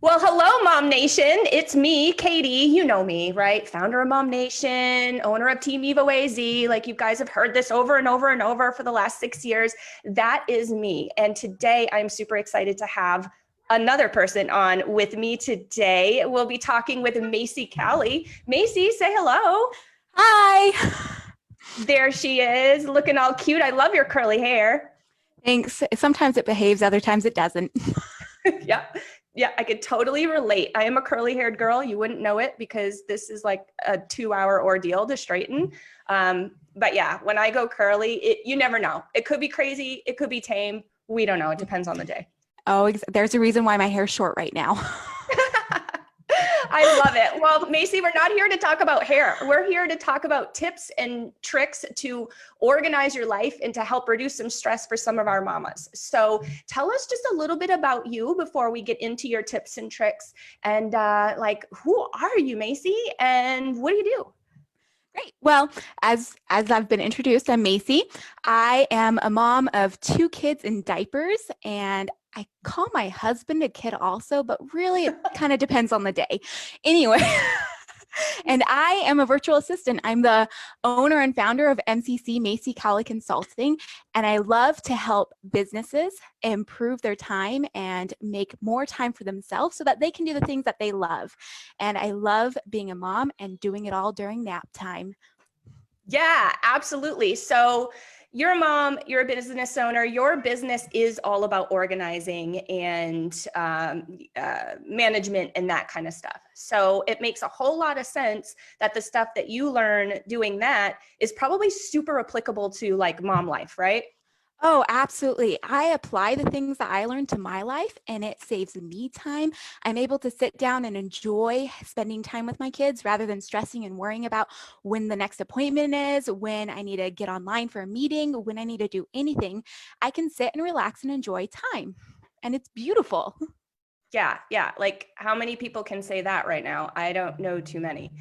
Well, hello, Mom Nation. It's me, Katie. You know me, right? Founder of Mom Nation, owner of Team Evo AZ. Like you guys have heard this over and over and over for the last 6 years. That is me. And today I'm super excited to have another person on with me today. We'll be talking with Macey Cowley. Macey, say hello. Hi. There she is, looking all cute. I love your curly hair. Thanks. Sometimes it behaves, other times it doesn't. Yeah. Yeah, I could totally relate. I am a curly haired girl. You wouldn't know it because this is like a 2-hour ordeal to straighten. But yeah, when I go curly, you never know. It could be crazy. It could be tame. We don't know. It depends on the day. Oh, there's a reason why my hair's short right now. I love it. Well, Macey, we're not here to talk about hair. We're here to talk about tips and tricks to organize your life and to help reduce some stress for some of our mamas. So tell us just a little bit about you before we get into your tips and tricks. And like, who are you, Macey? And what do you do? Great. Well, as I've been introduced, I'm Macey. I am a mom of 2 kids in diapers, and I call my husband a kid also, but really it kind of depends on the day. Anyway, and I am a virtual assistant. I'm the owner and founder of MCC, Macey Cowley Consulting, and I love to help businesses improve their time and make more time for themselves so that they can do the things that they love. And I love being a mom and doing it all during nap time. Yeah, absolutely. So you're a mom, you're a business owner, your business is all about organizing and management and that kind of stuff. So it makes a whole lot of sense that the stuff that you learn doing that is probably super applicable to like mom life, right? Oh, absolutely. I apply the things that I learned to my life and it saves me time. I'm able to sit down and enjoy spending time with my kids rather than stressing and worrying about when the next appointment is, when I need to get online for a meeting, when I need to do anything. I can sit and relax and enjoy time. And it's beautiful. Yeah, yeah. Like how many people can say that right now? I don't know too many.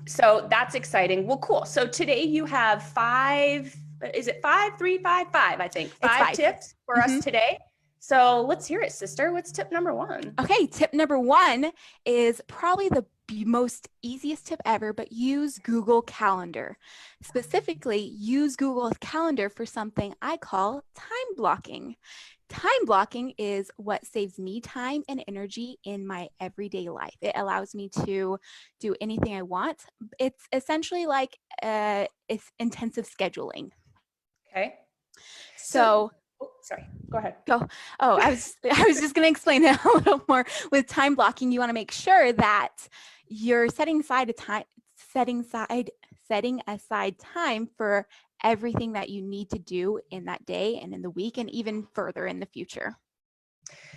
So that's exciting. Well, cool. So today you have five, is it five, three, five, five, I think, It's 5 5. tips for us today. So let's hear it, sister. What's tip number one? Okay, tip number 1 is probably the most easiest tip ever, but use Google Calendar. Specifically, use Google Calendar for something I call time blocking. Time blocking is what saves me time and energy in my everyday life. It allows me to do anything I want. It's essentially like it's intensive scheduling. Okay. So, So oh, sorry, go ahead. go. Oh, I was just going to explain that a little more. With time blocking, you want to make sure that you're setting aside time for everything that you need to do in that day and in the week and even further in the future.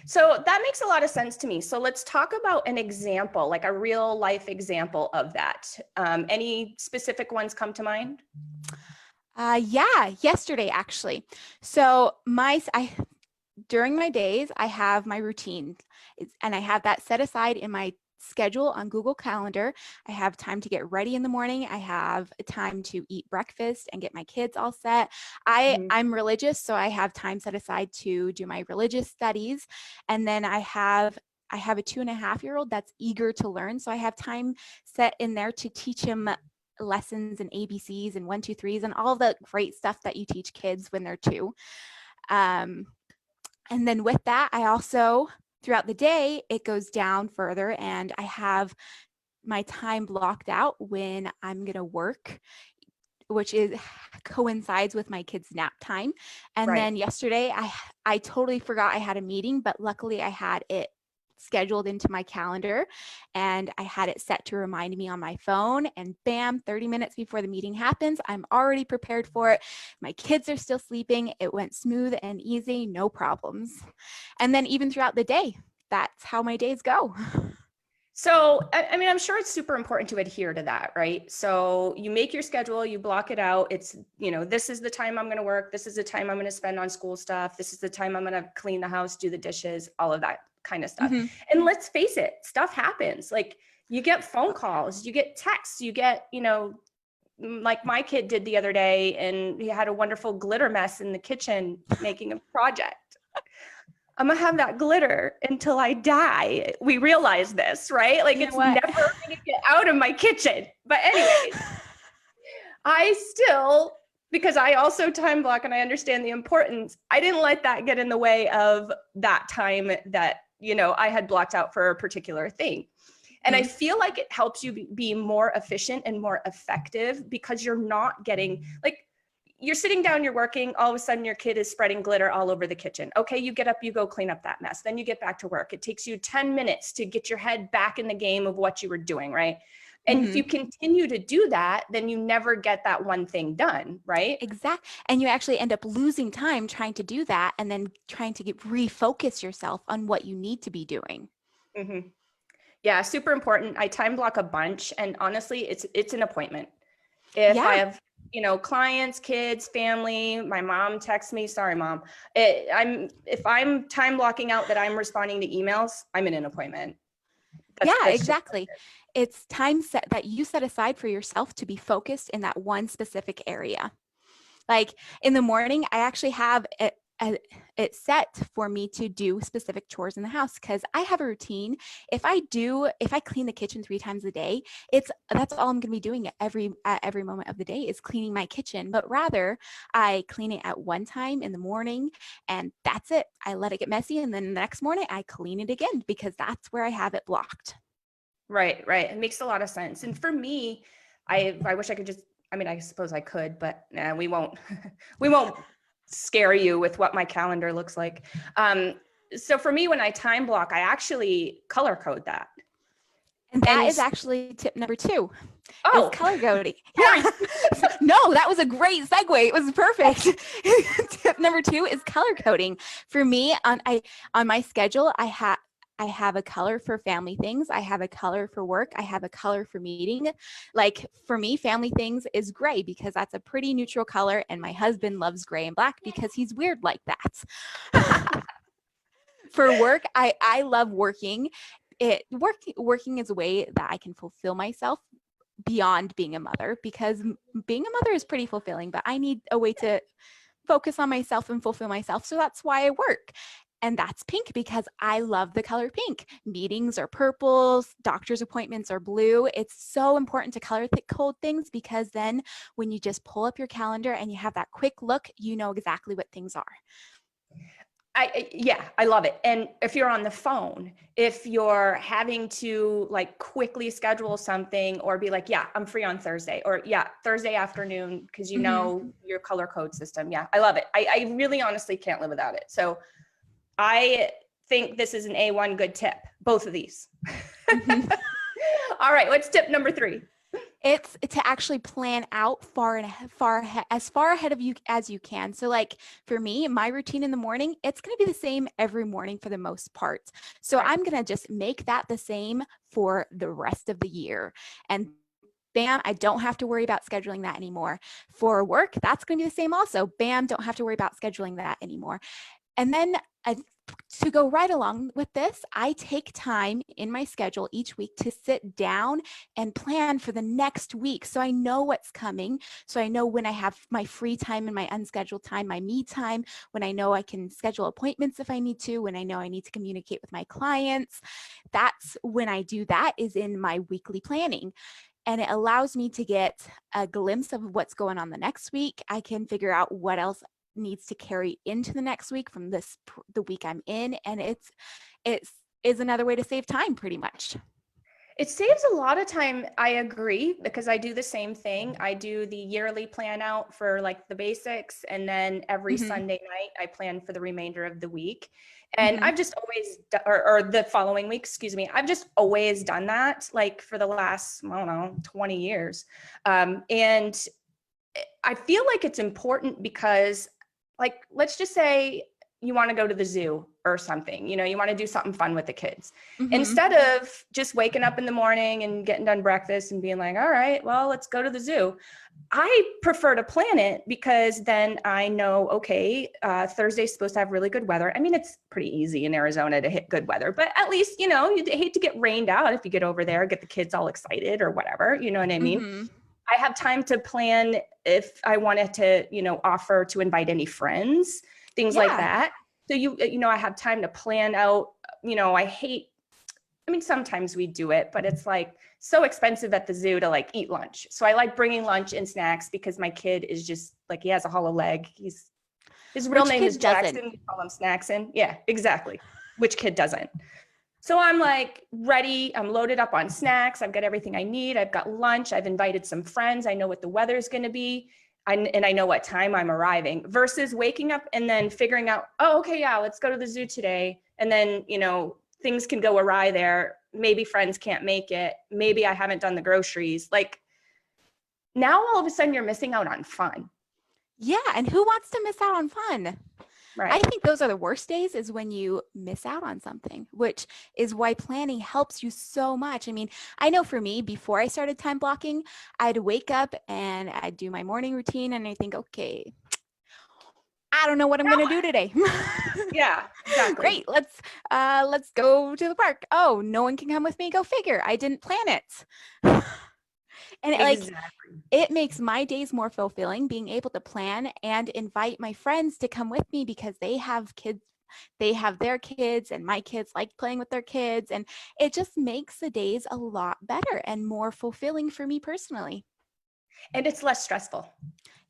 So that makes a lot of sense to me. So let's talk about an example, like a real life example of that. Any specific ones come to mind? Yeah, yesterday actually. So during my days, I have my routine, and I have that set aside in my schedule on Google Calendar. I have time to get ready in the morning. I have time to eat breakfast and get my kids all set. Mhm. I'm religious, so I have time set aside to do my religious studies. And then I have a 2.5-year-old that's eager to learn. So I have time set in there to teach him lessons and ABCs and 1, 2, 3s and all the great stuff that you teach kids when they're 2. Um, and then with that, I also, throughout the day, it goes down further and I have my time blocked out when I'm going to work, which is coincides with my kids' nap time. And Right. then yesterday, I totally forgot I had a meeting, but luckily I had it scheduled into my calendar and I had it set to remind me on my phone, and bam, 30 minutes before the meeting happens, I'm already prepared for it. My kids are still sleeping. It went smooth and easy, no problems. And then even throughout the day, that's how my days go. So, I mean, I'm sure it's super important to adhere to that, right? So you make your schedule, you block it out. It's, this is the time I'm going to work. This is the time I'm going to spend on school stuff. This is the time I'm going to clean the house, do the dishes, all of that kind of stuff. Mm-hmm. And let's face it, stuff happens. Like you get phone calls, you get texts, you get, like my kid did the other day, and he had a wonderful glitter mess in the kitchen making a project. I'm gonna have that glitter until I die. We realize this, right? Like You know it's what? never gonna get out of my kitchen. But anyways, I still, because I also time block and I understand the importance, I didn't let that get in the way of that time that, I had blocked out for a particular thing. And I feel like it helps you be more efficient and more effective because you're not getting like, you're sitting down, you're working, all of a sudden your kid is spreading glitter all over the kitchen. Okay, you get up, you go clean up that mess. Then you get back to work. It takes you 10 minutes to get your head back in the game of what you were doing, right? And if you continue to do that, then you never get that one thing done, right? Exactly. And you actually end up losing time trying to do that and then trying to refocus yourself on what you need to be doing. Mm-hmm. Yeah, super important. I time block a bunch, and honestly, it's an appointment. If I have, clients, kids, family, my mom texts me, sorry, mom. If I'm time blocking out that I'm responding to emails, I'm in an appointment. That's Exactly. It's time that you set aside for yourself to be focused in that one specific area. Like in the morning, I actually have it set for me to do specific chores in the house because I have a routine. If I clean the kitchen 3 times a day, that's all I'm going to be doing at every moment of the day is cleaning my kitchen. But rather, I clean it at one time in the morning, and that's it. I let it get messy, and then the next morning I clean it again because that's where I have it blocked. Right. It makes a lot of sense. And for me, I wish I could just, I suppose I could, but we won't, we won't scare you with what my calendar looks like. So for me, when I time block, I actually color code that. And that is actually tip number 2. Oh, is color coding. Yeah. No, that was a great segue. It was perfect. Tip number 2 is color coding. For me, on my schedule, I have a color for family things. I have a color for work. I have a color for meeting. Like for me, family things is gray because that's a pretty neutral color. And my husband loves gray and black because he's weird like that. For work, I love working. Working is a way that I can fulfill myself beyond being a mother, because being a mother is pretty fulfilling, but I need a way to focus on myself and fulfill myself. So that's why I work. And that's pink because I love the color pink. Meetings are purples, doctor's appointments are blue. It's so important to color code things because then when you just pull up your calendar and you have that quick look, you know exactly what things are. I love it. And if you're on the phone, if you're having to like quickly schedule something or be like, yeah, I'm free on Thursday, or yeah, Thursday afternoon, because your color code system. Yeah, I love it. I really honestly can't live without it. So I think this is an A1 good tip, both of these. All right, what's tip number 3? It's to actually plan out as far ahead of you as you can. So like for me, my routine in the morning, it's going to be the same every morning for the most part. So I'm going to just make that the same for the rest of the year. And bam, I don't have to worry about scheduling that anymore. For work, that's going to be the same also. Bam, don't have to worry about scheduling that anymore. And then to go right along with this, I take time in my schedule each week to sit down and plan for the next week. So I know what's coming. So I know when I have my free time and my unscheduled time, my me time, when I know I can schedule appointments if I need to, when I know I need to communicate with my clients. That's when I do that, is in my weekly planning. And it allows me to get a glimpse of what's going on the next week. I can figure out what else needs to carry into the next week from the week I'm in. And it is another way to save time pretty much. It saves a lot of time. I agree, because I do the same thing. I do the yearly plan out for like the basics. And then every Sunday night, I plan for the remainder of the week. And I've just always, or the following week, excuse me, I've just always done that like for the last, 20 years. And I feel like it's important because, like, let's just say you want to go to the zoo or something, you want to do something fun with the kids. Instead of just waking up in the morning and getting done breakfast and being like, all right, well, let's go to the zoo. I prefer to plan it because then I know, okay, Thursday's supposed to have really good weather. I mean, it's pretty easy in Arizona to hit good weather, but at least, you'd hate to get rained out if you get over there, get the kids all excited or whatever, you know what I mean? I have time to plan if I wanted to, offer to invite any friends, things like that. So I have time to plan out, sometimes we do it, but it's like so expensive at the zoo to like eat lunch. So I like bringing lunch and snacks because my kid is just like, he has a hollow leg. His real Which name is kid Jackson. doesn't? We call him Snackson. Yeah, exactly. Which kid doesn't? So I'm like ready. I'm loaded up on snacks. I've got everything I need. I've got lunch. I've invited some friends. I know what the weather's going to be. And I know what time I'm arriving versus waking up and then figuring out, oh, okay, yeah, let's go to the zoo today. And then, things can go awry there. Maybe friends can't make it. Maybe I haven't done the groceries. Like now all of a sudden you're missing out on fun. Yeah. And who wants to miss out on fun? I Right. think those are the worst days is when you miss out on something, which is why planning helps you so much. I mean, I know for me, before I started time blocking, I'd wake up and I'd do my morning routine and I think, okay, I don't know what I'm going to do today. Yeah, exactly. Great. Let's go to the park. Oh, no one can come with me. Go figure. I didn't plan it. And Exactly. it makes my days more fulfilling being able to plan and invite my friends to come with me because they have kids. They have their kids and my kids like playing with their kids. And it just makes the days a lot better and more fulfilling for me personally. And it's less stressful.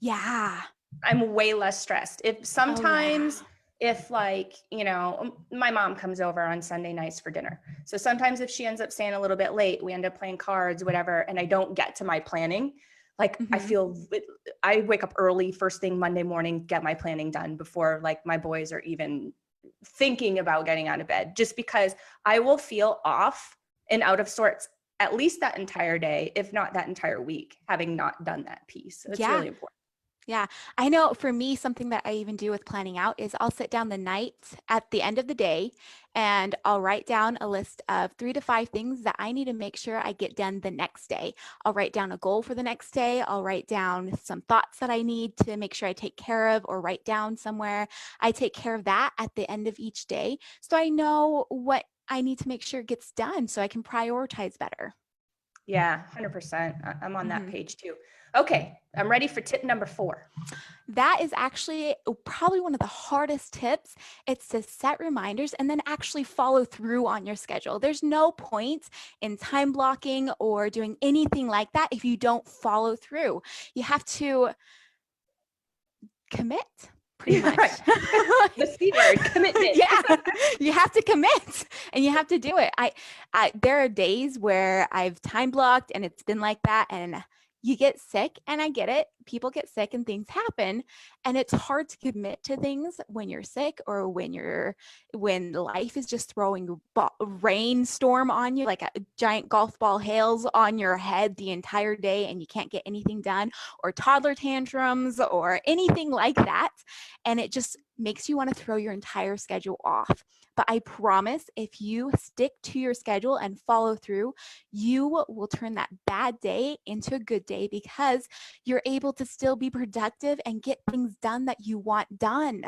Yeah. I'm way less stressed. Oh, yeah. If like, my mom comes over on Sunday nights for dinner. So sometimes if she ends up staying a little bit late, we end up playing cards, whatever, and I don't get to my planning, like I wake up early first thing Monday morning, get my planning done before like my boys are even thinking about getting out of bed, just because I will feel off and out of sorts at least that entire day, if not that entire week, having not done that piece. So it's Yeah. really important. Yeah, I know for me, something that I even do with planning out is I'll sit down the night at the end of the day and I'll write down a list of 3 to 5 things that I need to make sure I get done the next day. I'll write down a goal for the next day. I'll write down some thoughts that I need to make sure I take care of or write down somewhere. I take care of that at the end of each day. So I know what I need to make sure gets done so I can prioritize better. Yeah, 100%. I'm on that Mhm. page too. Okay, I'm ready for tip number 4. That is actually probably one of the hardest tips. It's to set reminders and then actually follow through on your schedule. There's no point in time blocking or doing anything like that if you don't follow through. You have to commit pretty much. Right. The C word, commitment. Yeah, you have to commit and you have to do it. There are days where I've time blocked and it's been like that and you get sick, and I get it. People get sick and things happen, and it's hard to commit to things when you're sick or when life is just throwing rainstorm on you, like a giant golf ball hails on your head the entire day and you can't get anything done, or toddler tantrums or anything like that. And it just makes you want to throw your entire schedule off. But I promise if you stick to your schedule and follow through, you will turn that bad day into a good day because you're able to still be productive and get things done that you want done.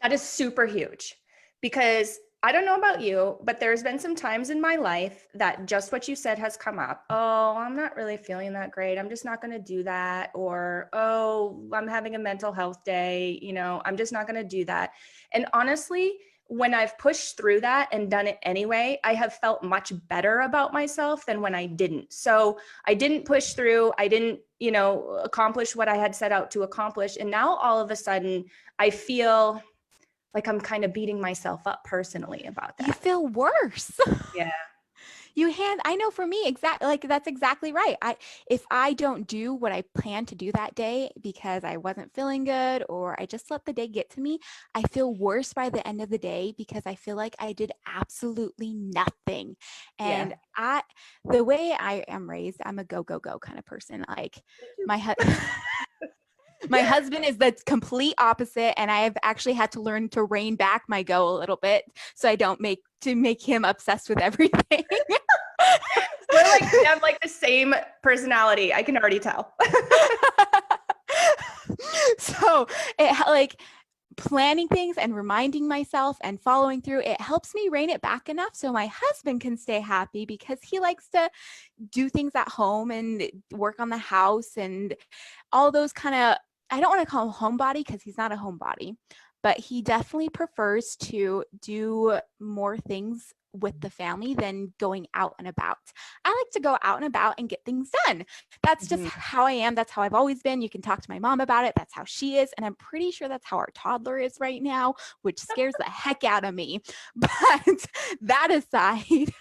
That is super huge because I don't know about you, but there's been some times in my life that just what you said has come up. Oh, I'm not really feeling that great. I'm just not going to do that. Or, oh, I'm having a mental health day. I'm just not going to do that. And honestly, when I've pushed through that and done it anyway, I have felt much better about myself than when I didn't. So I didn't push through. I didn't, accomplish what I had set out to accomplish. And now all of a sudden I feel like I'm kind of beating myself up personally about You that. feel worse. Yeah. I know for me, exactly, like that's exactly right. If I don't do what I plan to do that day because I wasn't feeling good or I just let the day get to me, I feel worse by the end of the day because I feel like I did absolutely nothing. Yeah. And the way I am raised, I'm a go, go, go kind of person. Like my my husband is the complete opposite, and I have actually had to learn to rein back my go a little bit so I don't make him obsessed with everything. We have like the same personality. I can already tell. So it like planning things and reminding myself and following through, it helps me rein it back enough so my husband can stay happy because he likes to do things at home and work on the house and all those kind of, I don't want to call him homebody because he's not a homebody, but he definitely prefers to do more things with the family than going out and about. I like to go out and about and get things done. That's just Mhm. how I am. That's how I've always been. You can talk to my mom about it. That's how she is. And I'm pretty sure that's how our toddler is right now, which scares the heck out of me. But that aside,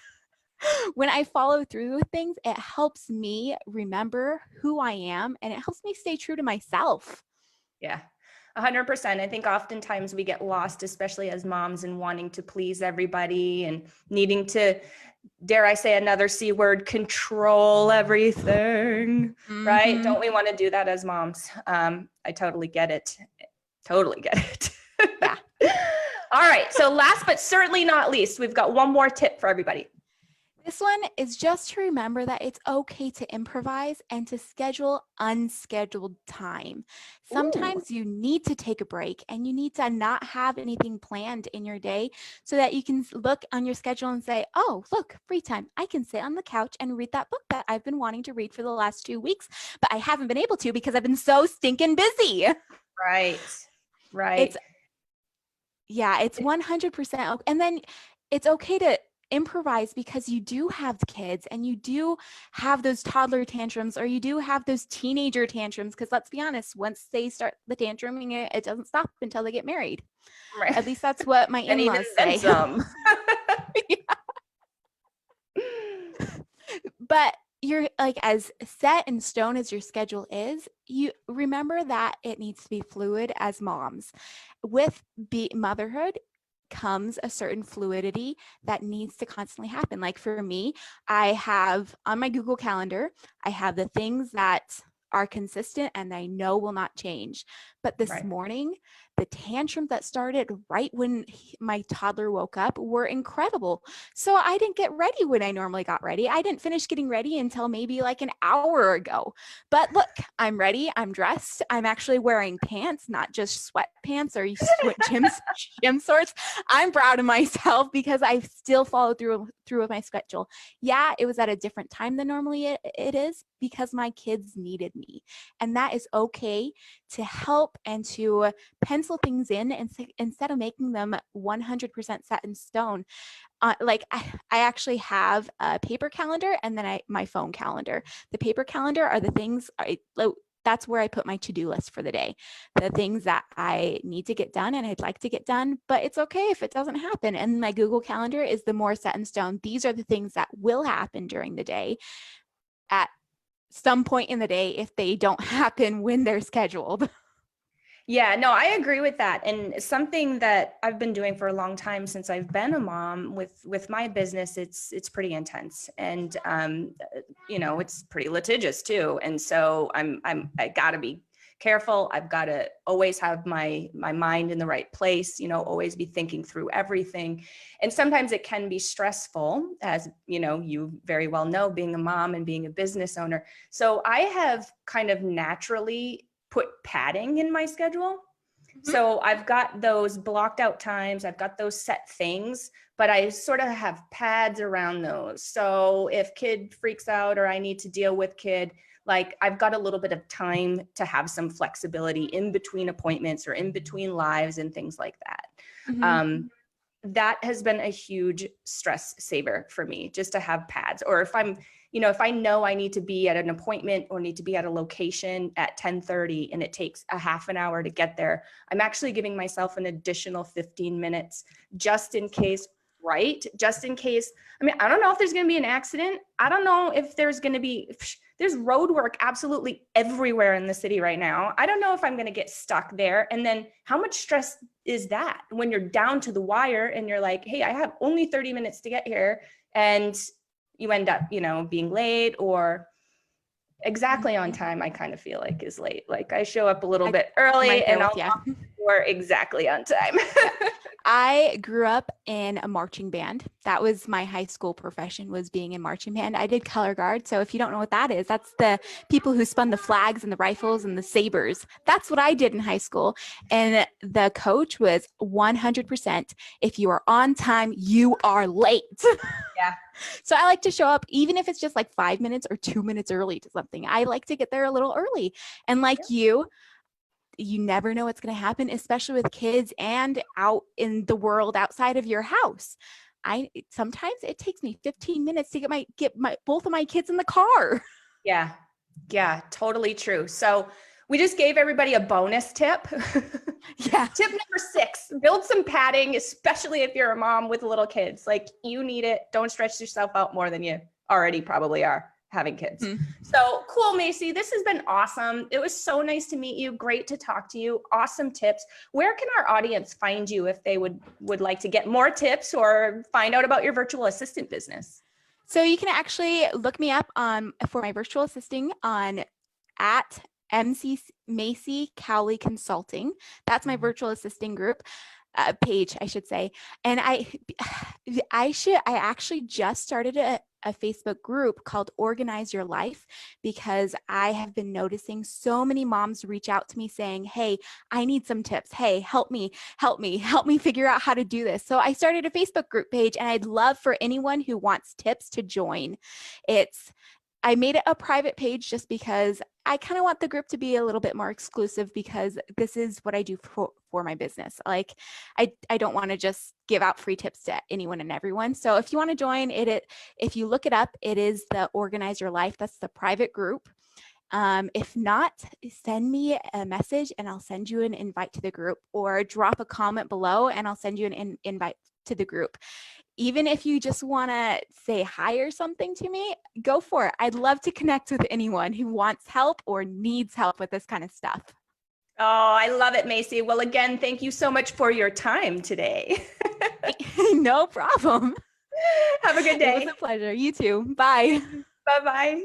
when I follow through with things, it helps me remember who I am and it helps me stay true to myself. Yeah, 100%. I think oftentimes we get lost, especially as moms, in wanting to please everybody and needing to, dare I say another C word, control everything, right? Mm-hmm. Don't we want to do that as moms? I totally get it. Totally get it. Yeah. All right. So last but certainly not least, we've got one more tip for everybody. This one is just to remember that it's okay to improvise and to schedule unscheduled time. Ooh, Sometimes you need to take a break and you need to not have anything planned in your day so that you can look on your schedule and say, oh, look, free time. I can sit on the couch and read that book that I've been wanting to read for the last 2 weeks, but I haven't been able to because I've been so stinking busy. right. It's, Right. yeah, it's 100%. And then it's okay to improvise because you do have kids and you do have those toddler tantrums or you do have those teenager tantrums. Because let's be honest, once they start the tantruming, it doesn't stop until they get married. Right. At least that's what my And even in-laws then say. some. But you're like as set in stone as your schedule is, you remember that it needs to be fluid as moms. With motherhood comes a certain fluidity that needs to constantly happen. Like for me, I have on my Google Calendar, I have the things that are consistent and I know will not change. But this Right. morning, the tantrums that started right when my toddler woke up were incredible. So I didn't get ready when I normally got ready. I didn't finish getting ready until maybe like an hour ago. But look, I'm ready. I'm dressed. I'm actually wearing pants, not just sweatpants or gym shorts. I'm proud of myself because I still followed through with my schedule. Yeah, it was at a different time than normally it is because my kids needed me. And that is okay to help and to pencil things in and instead of making them 100% set in stone. Like I actually have a paper calendar and then my phone calendar. The paper calendar are the things that's where I put my to-do list for the day. The things that I need to get done and I'd like to get done, but it's okay if it doesn't happen. And my Google Calendar is the more set in stone. These are the things that will happen during the day at some point in the day if they don't happen when they're scheduled. Yeah, no, I agree with that. And something that I've been doing for a long time since I've been a mom with my business, it's pretty intense. And it's pretty litigious too. And so I got to be careful. I've got to always have my mind in the right place, always be thinking through everything. And sometimes it can be stressful, as you very well know, being a mom and being a business owner. So I have kind of naturally put padding in my schedule. Mm-hmm. So I've got those blocked out times, I've got those set things, but I sort of have pads around those. So if kid freaks out or I need to deal with kid, like I've got a little bit of time to have some flexibility in between appointments or in between lives and things like that. Mm-hmm. That has been a huge stress saver for me, just to have pads. Or if I know I need to be at an appointment or need to be at a location at 10:30 and it takes a half an hour to get there, I'm actually giving myself an additional 15 minutes just in case, right? Just in case. I mean, I don't know if there's going to be an accident. I don't know if there's road work absolutely everywhere in the city right now. I don't know if I'm going to get stuck there. And then how much stress is that when you're down to the wire and you're like, hey, I have only 30 minutes to get here, and you end up, being late or exactly on time. I kind of feel like is late. Like I show up a little bit early Right there and with I'll you. we're exactly on time. Yeah. I grew up in a marching band. That was my high school profession, was being in marching band. I did color guard. So if you don't know what that is, that's the people who spun the flags and the rifles and the sabers. That's what I did in high school. And the coach was 100%. If you are on time, you are late. Yeah. So I like to show up, even if it's just like 5 minutes or 2 minutes early to something. I like to get there a little early. And like you, you never know what's going to happen, especially with kids and out in the world outside of your house. Sometimes it takes me 15 minutes to get both of my kids in the car. Yeah. Yeah, totally true. So we just gave everybody a bonus tip. Yeah. Tip number 6, build some padding, especially if you're a mom with little kids. Like, you need it. Don't stretch yourself out more than you already probably are having kids. So cool, Macey. This has been awesome. It was so nice to meet you. Great to talk to you. Awesome tips. Where can our audience find you if they would like to get more tips or find out about your virtual assistant business? So you can actually look me up for my virtual assisting on at Macey Cowley Consulting. That's my virtual assisting group page, I should say. And I actually just started a Facebook group called Organize Your Life, because I have been noticing so many moms reach out to me saying, hey, I need some tips. Hey, help me figure out how to do this. So I started a Facebook group page, and I'd love for anyone who wants tips to join. I made it a private page just because I kind of want the group to be a little bit more exclusive, because this is what I do for my business. Like, I don't want to just give out free tips to anyone and everyone. So if you want to join if you look it up, it is the Organize Your Life. That's the private group. If not, send me a message and I'll send you an invite to the group, or drop a comment below and I'll send you an invite to the group. Even if you just want to say hi or something to me, go for it. I'd love to connect with anyone who wants help or needs help with this kind of stuff. Oh, I love it, Macey. Well, again, thank you so much for your time today. No problem. Have a good day. It was a pleasure. You too. Bye. Bye-bye.